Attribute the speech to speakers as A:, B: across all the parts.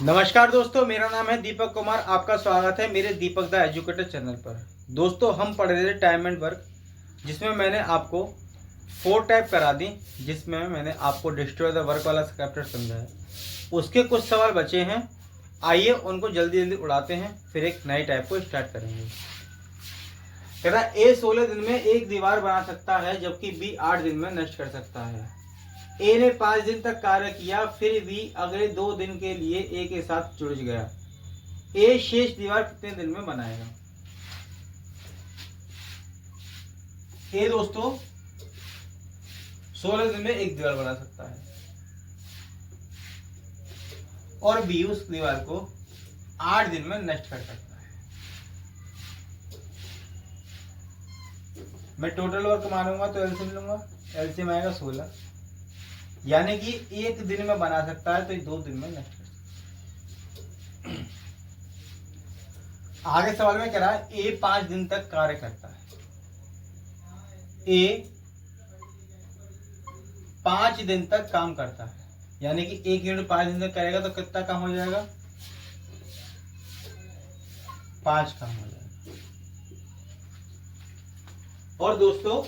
A: नमस्कार दोस्तों, मेरा नाम है दीपक कुमार। आपका स्वागत है मेरे दीपक द एजुकेटर चैनल पर। दोस्तों, हम पढ़ रहे थे टाइम एंड वर्क, जिसमें मैंने आपको 4 टाइप करा दी, जिसमें मैंने आपको डिस्ट्रॉय द वर्क वाला चैप्टर समझाया। उसके कुछ सवाल बचे हैं, आइए उनको जल्दी जल्दी उड़ाते हैं, फिर एक नई टाइप को स्टार्ट करेंगे। कह रहा ए 16 दिन में एक दीवार बना सकता है, जबकि बी 8 दिन में नष्ट कर सकता है। ए ने 5 दिन तक कार्य किया, फिर भी अगले 2 दिन के लिए ए के साथ जुड़ गया। ए शेष दीवार कितने दिन में बनाएगा? ए दोस्तों 16 दिन में एक दीवार बना सकता है और बी उस दीवार को 8 दिन में नष्ट कर सकता है। मैं टोटल वर्क मानूंगा तो एलसीएम लूंगा, एलसीएम आएगा 16, यानी कि एक दिन में बना सकता है तो 2 दिन में नष्ट कर सकता है। आगे सवाल में कह रहा है ए 5 दिन तक कार्य करता है। ए 5 दिन तक काम करता है, यानी कि एक यूनिट 5 दिन तक करेगा तो कितना काम हो जाएगा? 5 काम हो जाएगा। और दोस्तों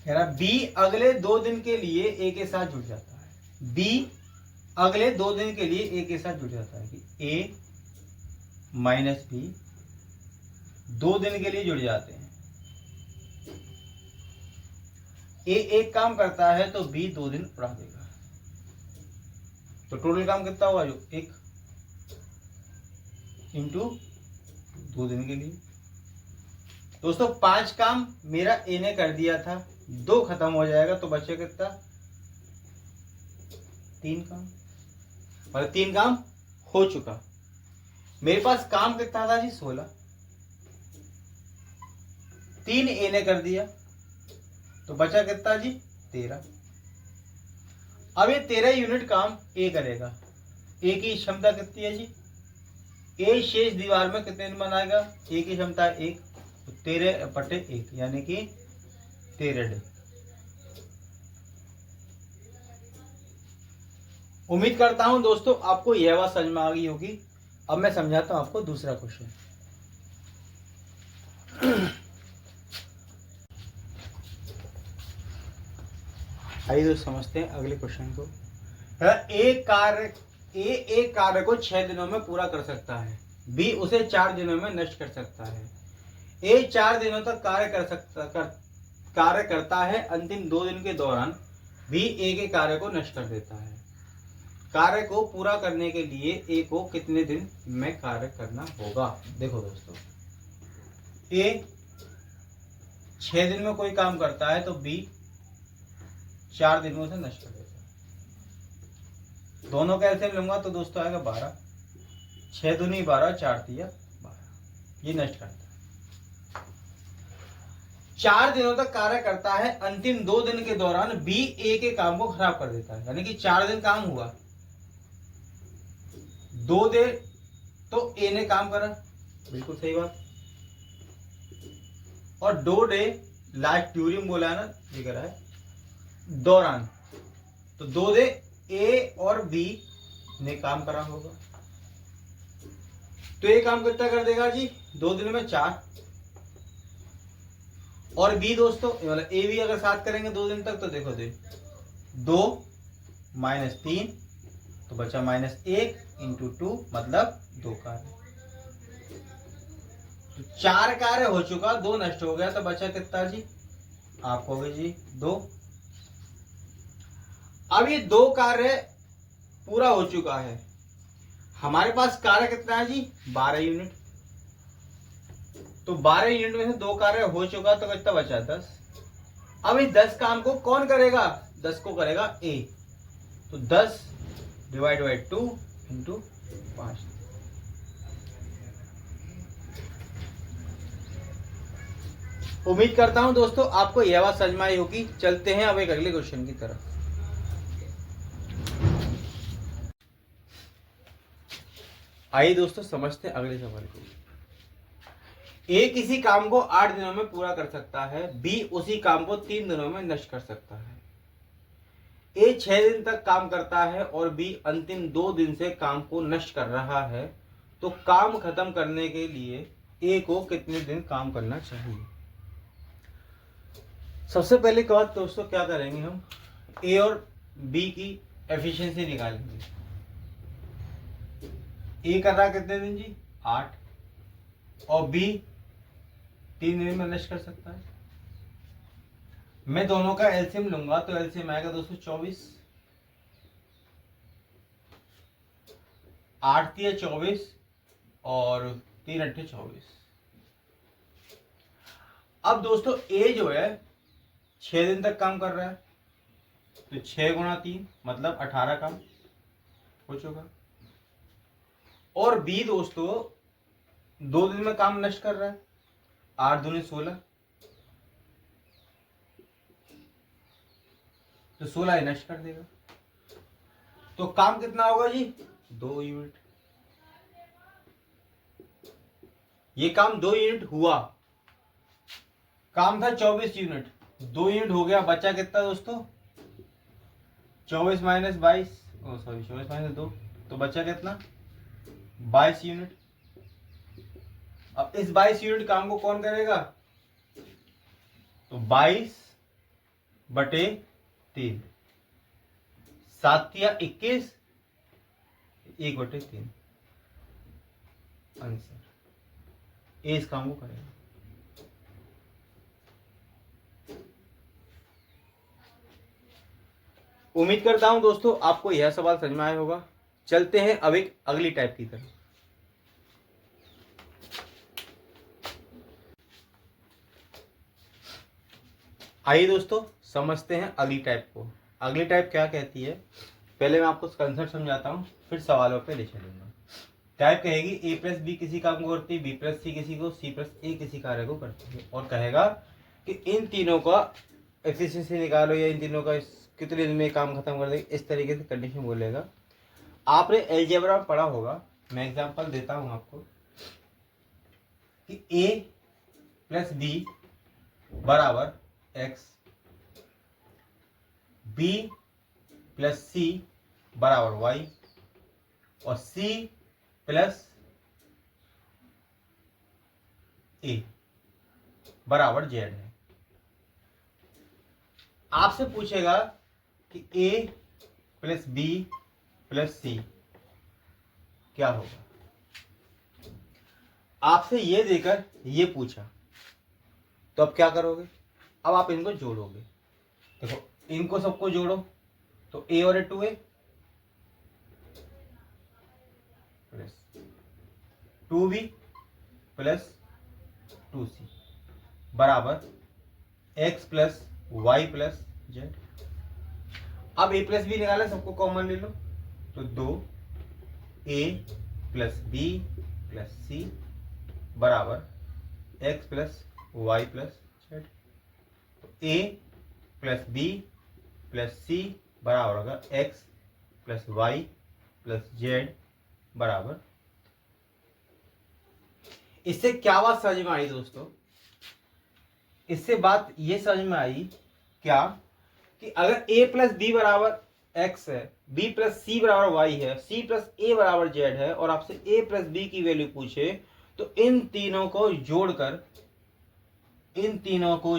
A: कह रहा बी अगले 2 दिन के लिए ए के साथ जुड़ जाता है। बी अगले 2 दिन के लिए ए के साथ जुड़ जाता है कि ए माइनस बी 2 दिन के लिए जुड़ जाते हैं। ए एक काम करता है तो बी 2 दिन उड़ा देगा, तो टोटल काम कितना हुआ? जो 1 इंटू 2 दिन के लिए। दोस्तों 5 काम मेरा ए ने कर दिया था, 2 खत्म हो जाएगा तो बचे कितना? 3 काम, मतलब 3 काम हो चुका। मेरे पास काम कितना था जी? 16। 3 ए ने कर दिया तो बचा कितना जी? 13। अब ये 13 यूनिट काम ए करेगा। ए की क्षमता कितनी है जी? ए शेष दीवार में कितने दिन बनाएगा? ए की क्षमता 1, 13/1 यानी कि 13 दिन। उम्मीद करता हूं दोस्तों आपको यह बात समझ में आ गई होगी। अब मैं समझाता हूं आपको दूसरा क्वेश्चन। आइए दोस्तों समझते हैं अगले क्वेश्चन को। एक कार्य को 6 दिनों में पूरा कर सकता है, बी उसे 4 दिनों में नष्ट कर सकता है। ए 4 दिनों तक कार्य करता है, अंतिम 2 दिन के दौरान बी ए के कार्य को नष्ट कर देता है। कार्य को पूरा करने के लिए ए को कितने दिन में कार्य करना होगा? देखो दोस्तों, ए 6 दिन में कोई काम करता है तो बी 4 दिन में उसे नष्ट कर देता है। दोनों का एलसीएम लूंगा तो दोस्तों आएगा 12। 6 दूनी 12, 4 तिया 12, ये नष्ट करता है। 4 दिनों तक कार्य करता है, अंतिम 2 दिन के दौरान बी ए के काम को खराब कर देता है, यानी कि 4 दिन काम हुआ, 2 दिन तो ए ने काम करा, बिल्कुल सही बात, और 2 डे लास्ट ड्यूरिंग बोला है ना, ये करा है दौरान, तो 2 डे ए और बी ने काम करा होगा। तो ये काम कितना कर देगा जी? 2 दिन में 4, और बी दोस्तों मतलब ए बी अगर साथ करेंगे 2 दिन तक तो देखो 2 माइनस 3 तो बचा -1 इंटू 2 मतलब 2 कार्य। तो 4 कार्य हो चुका, 2 नष्ट हो गया, तो बचा कितना जी? आप कहोगे जी 2। अब ये 2 कार्य पूरा हो चुका है, हमारे पास कार्य कितना है जी? 12 यूनिट। तो 12 यूनिट में से 2 कार्य हो चुका, तो कितना बचा? 10। अब इस 10 काम को कौन करेगा? 10 को करेगा ए, तो 10 डिवाइड बाई 2 इंटू 5। उम्मीद करता हूं दोस्तों आपको यह बात समझ में आई होगी। चलते हैं अब एक अगले क्वेश्चन की तरफ। आइए दोस्तों समझते हैं अगले सवाल को। ए किसी काम को 8 दिनों में पूरा कर सकता है, बी उसी काम को 3 दिनों में नष्ट कर सकता है। ए 6 दिन तक काम करता है और बी अंतिम 2 दिन से काम को नष्ट कर रहा है, तो काम खत्म करने के लिए ए को कितने दिन काम करना चाहिए। सबसे पहले का दोस्तों क्या करेंगे, हम ए और बी की एफिशिएंसी निकालेंगे। ए कर रहा कितने दिन जी, 8, और बी 3 दिन में नष्ट कर सकता है। मैं दोनों का एलसीएम लूंगा तो एलसीएम आएगा दोस्तों 24, 8 3 24 और 3 8 24। अब दोस्तों ए जो है 6 दिन तक काम कर रहा है, तो 6 गुणा 3 मतलब 18 काम हो चुका। और बी दोस्तों 2 दिन में काम नष्ट कर रहा है, 8 दूनी 16, तो 16 ही नष्ट कर देगा। तो काम कितना होगा जी, 2 यूनिट। ये काम 2 यूनिट हुआ, काम था 24 यूनिट, 2 यूनिट हो गया, बचा कितना दोस्तों, 24 माइनस 22, सॉरी 24 माइनस 2, तो बचा कितना, 22 यूनिट। अब इस 22 यूनिट काम को कौन करेगा, तो 22 बटे 3, 7 या 21, 1 बटे 3 आंसर। ए इस काम को करेगा। उम्मीद करता हूं दोस्तों आपको यह सवाल समझ में आया होगा। चलते हैं अब एक अगली टाइप की तरफ। आइए दोस्तों समझते हैं अगली टाइप को। अगली टाइप क्या कहती है, पहले मैं आपको कंसेप्ट समझाता हूं, फिर सवालों पे ले चलूंगा। टाइप कहेगी ए प्लस बी किसी काम को करती है, बी प्लस सी किसी को, सी प्लस ए किसी कार्य को करती है, और कहेगा कि इन तीनों का एफिशिएंसी निकालो या इन तीनों का कितने दिन में काम खत्म कर देगी, इस तरीके से कंडीशन बोलेगा। आपने अलजेब्रा में पढ़ा होगा, मैं एग्जांपल देता हूं आपको कि ए प्लस बी बराबर एक्स, बी प्लस सी बराबर वाई, और सी प्लस ए बराबर जेड है। आपसे पूछेगा कि ए प्लस बी प्लस सी क्या होगा। आपसे ये देकर ये पूछा, तो अब क्या करोगे, अब आप इनको जोड़ोगे। देखो इनको सबको जोड़ो, तो ए और 2a plus 2b plus 2c बराबर x plus Y plus Z. अब a प्लस बी निकाले, सबको कॉमन ले लो, तो 2a plus B plus C बराबर x plus Y plus Z. तो a plus B plus C बराबर होगा x plus Y plus Z बराबर। इससे क्या बात समझ में आई दोस्तों, इससे बात ये समझ में आई क्या कि अगर a प्लस बी बराबर x है, b प्लस सी बराबर y है, c प्लस a बराबर z है, और आपसे a प्लस b की वैल्यू पूछे, तो इन तीनों को जोड़कर इन तीनों को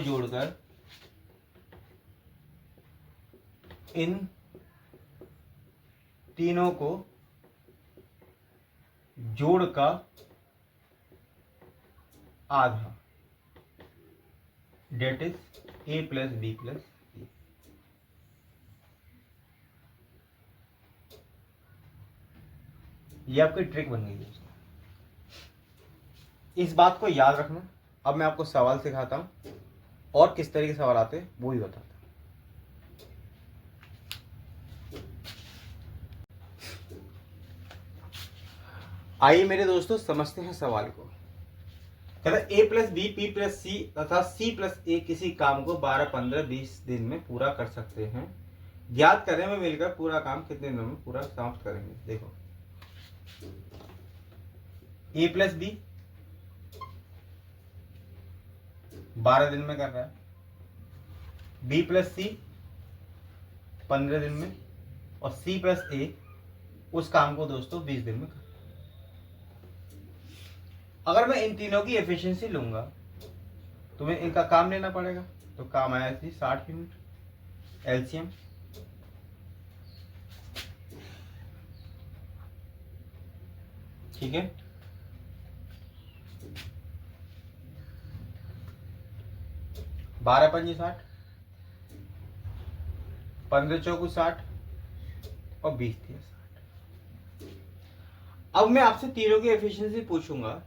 A: जोड़ का आधा, that is A plus B plus C. ये आपकी ट्रिक बन गई दोस्तों, इस बात को याद रखना। अब मैं आपको सवाल सिखाता हूं और किस तरह के सवाल आते हैं वो भी बताता हूं। आइए मेरे दोस्तों समझते हैं सवाल को। कहता ए प्लस बी पी प्लस सी तथा सी प्लस ए किसी काम को 12 15 20 दिन में पूरा कर सकते हैं। ज्ञात करें में मिलकर पूरा काम कितने दिनों में पूरा समाप्त करेंगे। देखो ए प्लस बी 12 दिन में कर रहा है, बी प्लस सी 15 दिन में, और सी प्लस ए उस काम को दोस्तों 20 दिन में कर। अगर मैं इन तीनों की एफिशिएंसी लूंगा तो मैं इनका काम लेना पड़ेगा, तो काम आया थी 60 यूनिट एलसीएम। ठीक है, बारह पंजे 60, 15 चौकू 60 और 20 थी 60। अब मैं आपसे तीनों की एफिशिएंसी पूछूंगा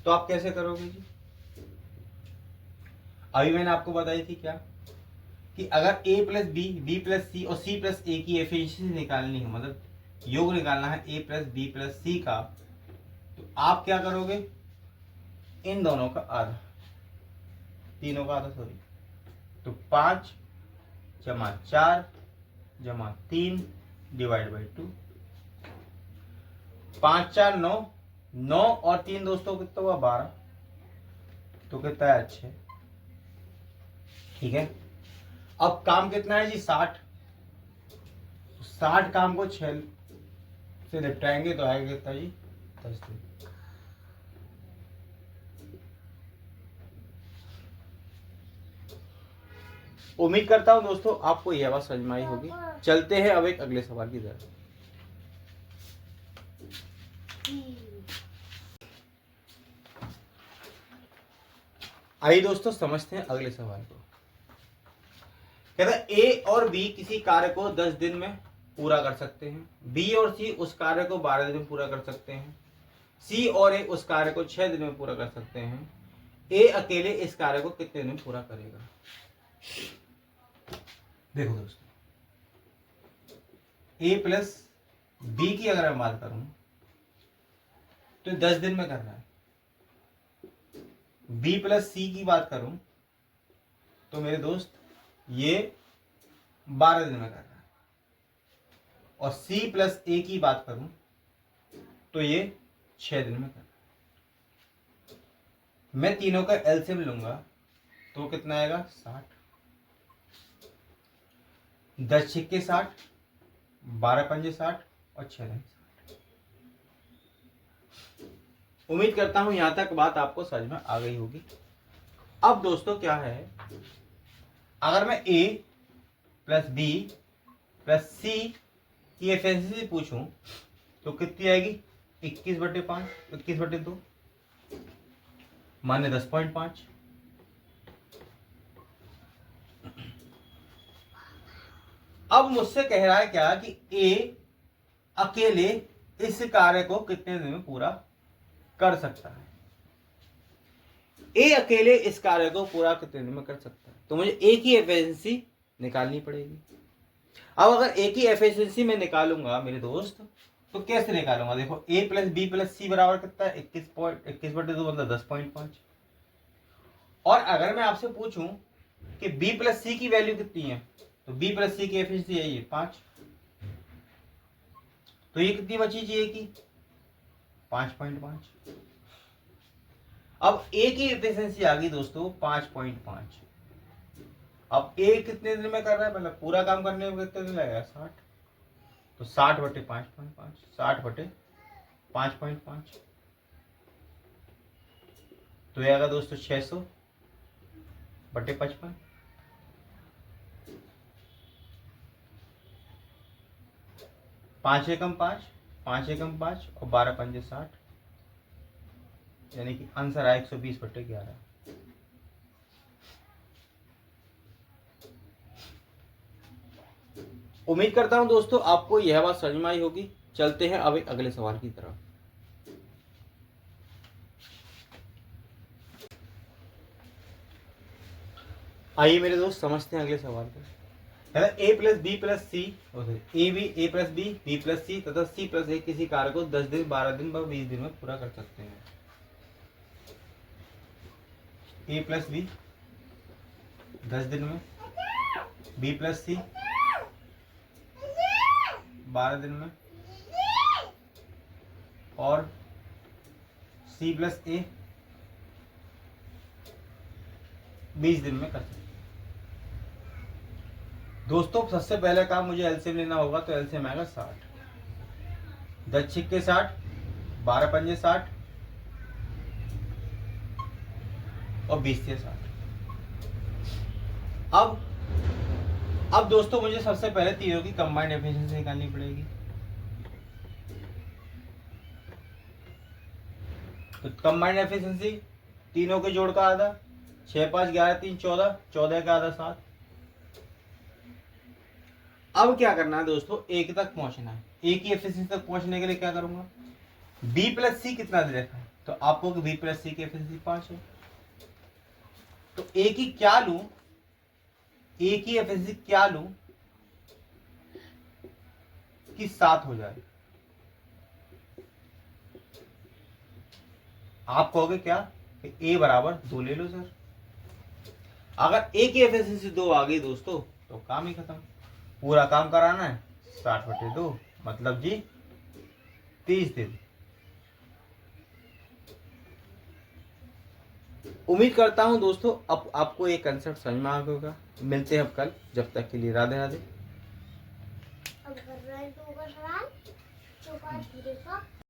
A: तो आप कैसे करोगे जी? अभी मैंने आपको बताई थी क्या कि अगर a plus B, B plus C और c प्लस ए की एफिशिएंसी निकालनी है, मतलब योग निकालना है a प्लस बी प्लस सी का, तो आप क्या करोगे? इन दोनों का आधा, तीनों का आधा सॉरी, तो 5 जमा 4 जमा 3 डिवाइड बाई 2, 5 4 9, 9 और 3 दोस्तों कितना हुआ? 12, तो कितना है? 6। ठीक है, अब काम कितना है जी? 60। 60 काम को 6 से निपटाएंगे तो आएगा कितना जी? 10 दिन। उम्मीद करता हूं दोस्तों आपको यह बात समझ में आई होगी। चलते हैं अब एक अगले सवाल की तरफ। आइए दोस्तों समझते हैं अगले सवाल को। कहता है ए और बी किसी कार्य को 10 दिन में पूरा कर सकते हैं, बी और सी उस कार्य को 12 दिन में पूरा कर सकते हैं, सी और ए उस कार्य को 6 दिन में पूरा कर सकते हैं। ए अकेले इस कार्य को कितने दिन में पूरा करेगा? देखो दोस्तों, ए प्लस बी की अगर मैं बात करूं तो 10 दिन में कर रहा है, बी प्लस सी की बात करूं तो मेरे दोस्त ये 12 दिन में कर रहा है, और सी प्लस ए की बात करूं तो ये 6 दिन में कर रहा है। मैं तीनों का एलसीएम लूंगा तो कितना आएगा? 60, 10 छिक्के 60, 12 पंजे 60 और 6 दिन 60। उम्मीद करता हूं यहां तक बात आपको समझ में आ गई होगी। अब दोस्तों क्या है, अगर मैं a प्लस बी प्लस सी की एफिशिएंसी पूछूं तो कितनी आएगी? 21/5, 21/2 माने 10.5। अब मुझसे कह रहा है क्या कि ए अकेले इस कार्य को कितने दिन में पूरा कर सकता है? ए अकेले इस कार्य को पूरा कितने दिन में कर सकता है? तो मुझे ए की एफिशिएंसी निकालनी पड़ेगी। अब अगर ए की एफिशिएंसी में निकालूंगा मेरे दोस्त तो कैसे निकालूंगा? देखो a plus B plus C बराबर कितना है? 21/2 मतलब 10.5। और अगर मैं आपसे पूछूं कि b प्लस सी की वैल्यू कितनी है तो b प्लस सी की एफिशिएंसी है ये 5, तो ये कितनी बची जी a की? 5.5। अब a की एफिशिएंसी आ गई दोस्तों 5.5। अब a कितने दिन में कर रहा है? मतलब पूरा काम करने में कितने दिन लगेगा? 60, तो 60/5.5, 60/5.5 तो ये आएगा दोस्तों 600/55। 5 एकम 5, 5 एकम 5 और 12 पंजे 60, यानी कि आंसर आया 120/11। उम्मीद करता हूं दोस्तों आपको यह बात समझ में आई होगी। चलते हैं अब एक अगले सवाल की तरफ। आइए मेरे दोस्त समझते हैं अगले सवाल को। ए प्लस बी प्लस सी, ए प्लस बी, बी प्लस सी तथा सी प्लस ए किसी कार्य को 10 दिन, 12 दिन व 20 दिन में पूरा कर सकते हैं। ए प्लस बी 10 दिन में, बी प्लस सी 12 दिन में और सी प्लस ए 20 दिन में कर सकते। दोस्तों सबसे पहले काम मुझे एलसीएम लेना होगा, तो एलसीएम आएगा 60, 10 छिक्के 60, 12 पंजे 60 और 20 से 60। अब दोस्तों मुझे सबसे पहले तीनों की कंबाइंड एफिशिएंसी निकालनी पड़ेगी। तो कंबाइंड एफिशिएंसी तीनों के जोड़ का आधा, 6 5 11 3 14, 14 का आधा 7। अब क्या करना है दोस्तों, एक तक पहुंचना है। ए की एफिशिएंसी तक पहुंचने के लिए क्या करूंगा, बी प्लस सी कितना दे रखा है, तो आपको बी प्लस सी की एफिशिएंसी 5 है। तो ए की क्या लूं, ए की एफिशिएंसी क्या लूं कि 7 हो जाए। आप कहोगे क्या, ए बराबर 2 ले लो सर। अगर ए की एफिशिएंसी 2 आ गई दोस्तों तो काम ही खत्म। पूरा काम कराना है 60/2 मतलब जी 30 दिन। उम्मीद करता हूं दोस्तों अब आपको ये कंसेप्ट समझ में आ गया होगा। मिलते हैं अब कल, जब तक के लिए राधे राधे।